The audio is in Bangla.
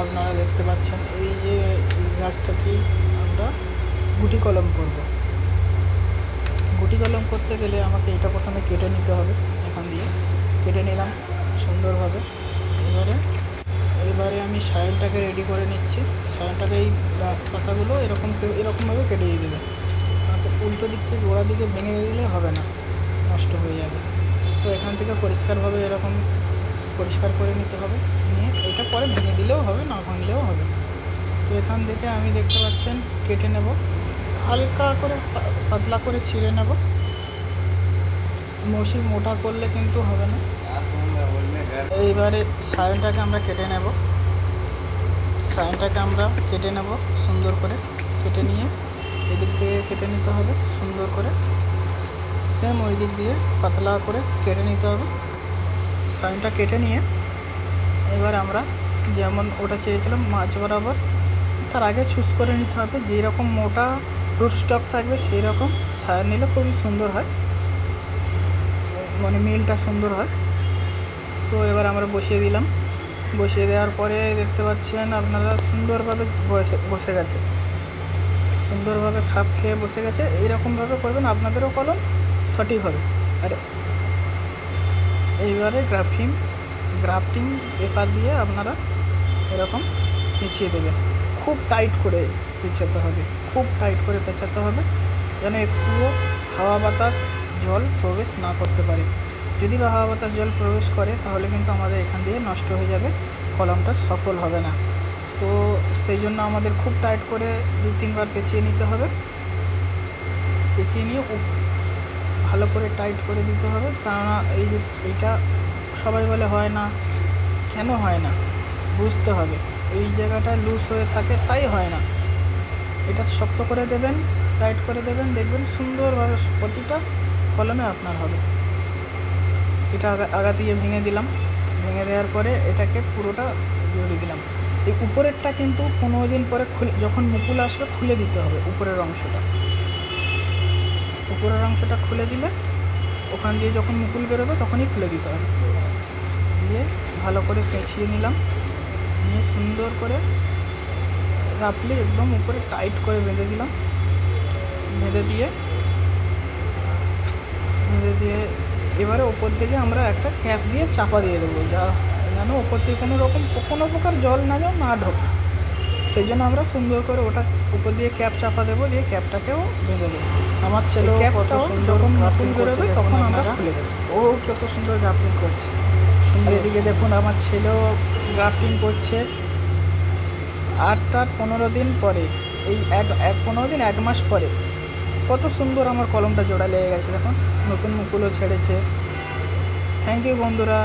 আপনারা দেখতে পাচ্ছেন এই যে গাছটাকে আমরা গুটি কলম করব। গুটি কলম করতে গেলে আমাকে এটা প্রথমে কেটে নিতে হবে। এখান দিয়ে কেটে নিলাম সুন্দরভাবে। এবারে আমি সায়নটাকে রেডি করে নিচ্ছি। সায়নটাকে এই পাতাগুলো এরকমভাবে কেটে দিয়ে দেবে। আমাকে উল্টো দিক থেকে গোড়া দিকে ভেঙে দিলে হবে না, নষ্ট হয়ে যাবে। তো এখান থেকে পরিষ্কারভাবে এরকম পরিষ্কার করে নিতে হবে। নিয়ে এটা পরে ভেঙে দিলেও হবে, না ভাঙলেও হবে। তো এখান থেকে আমি দেখতে পাচ্ছেন কেটে নেব, হালকা করে পাতলা করে ছিঁড়ে নেব। মসি মোটা করলে কিন্তু হবে না। এইবারে সায়নটাকে আমরা কেটে নেব। সায়নটাকে আমরা কেটে নেব সুন্দর করে। কেটে নিয়ে এদিক দিয়ে কেটে নিতে হবে সুন্দর করে। সেম ওই দিক দিয়ে পাতলা করে কেটে নিতে হবে। সায়নটা কেটে নিয়ে এবার আমরা যেমন ওটা চেয়েছিলাম মাছ বরাবর, তার আগে ছুঁচ করে নিতে হবে। যেরকম মোটা রুট স্টক থাকবে সেই রকম সায়ন নিলে খুবই সুন্দর হয়, মানে মিলটা সুন্দর হয়। তো এবার আমরা বসিয়ে দিলাম। বসিয়ে দেওয়ার পরে দেখতে পাচ্ছেন আপনারা সুন্দরভাবে বসে গেছে, সুন্দরভাবে খাপ খেয়ে বসে গেছে। এইরকমভাবে করবেন, আপনাদেরও কলম সঠিক হবে। আর এইবারে গ্রাফটিং পেপার দিয়ে আপনারা এরকম পেঁচিয়ে দেবেন। খুব টাইট করে পেঁচাতে হবে, খুব টাইট করে পেঁচাতে হবে, যেন একটুও হাওয়া বাতাস জল প্রবেশ না করতে পারে। যদি বা হাওয়া বাতাস জল প্রবেশ করে তাহলে কিন্তু আমাদের এখান দিয়ে নষ্ট হয়ে যাবে, কলমটা সফল হবে না। তো সেই জন্য আমাদের খুব টাইট করে 2-3 বার পেঁচিয়ে নিতে হবে। পেঁচিয়ে নিয়ে ভালো করে টাইট করে দিতে হবে। কেননা এইটা সবাই বলে হয় না, কেন হয় না বুঝতে হবে। এই জায়গাটা লুজ হয়ে থাকে তাই হয় না। এটা শক্ত করে দেবেন, টাইট করে দেবেন, দেখবেন সুন্দরভাবে প্রতিটা কলমে আপনার হবে। এটা আগা দিয়ে ভেঙে দিলাম। ভেঙে দেওয়ার পরে এটাকে পুরোটা জড়িয়ে দিলাম। এই উপরেরটা কিন্তু 15 দিন পরে যখন মুকুল আসবে খুলে দিতে হবে। উপরের অংশটা খুলে দিলে ওখান দিয়ে যখন মুকুল বেরোবে তখনই খুলে দিতে হবে। দিয়ে ভালো করে পেঁচিয়ে নিলাম। নিয়ে সুন্দর করে রাফলি একদম উপরে টাইট করে বেঁধে দিলাম। বেঁধে দিয়ে এবারে ওপর থেকে আমরা একটা ক্যাপ দিয়ে চাপা দিয়ে দেবো, যেন ওপর থেকে কোনো প্রকার জল না ঢোকে। সেই জন্য আমরা সুন্দর করে ওটা উপর দিয়ে ক্যাপ চাপা দেবো, দিয়ে ক্যাপটাকেও বেঁধে দেবো। আমার ছেলে ক্যাপটাও যখন মুকুল বেরোবে তখন আমরা খুলে দেবো। ও কত সুন্দর গ্রাফটিং করছে। সুন্দর। এদিকে দেখুন আমার ছেলেও গ্রাফটিং করছে 8-15 দিন পরে, এই 15 দিন 1 মাস পরে কত সুন্দর আমার কলমটা জোড়া লেগে গেছে। দেখুন নতুন মুকুলও ছেড়েছে। থ্যাংক ইউ বন্ধুরা।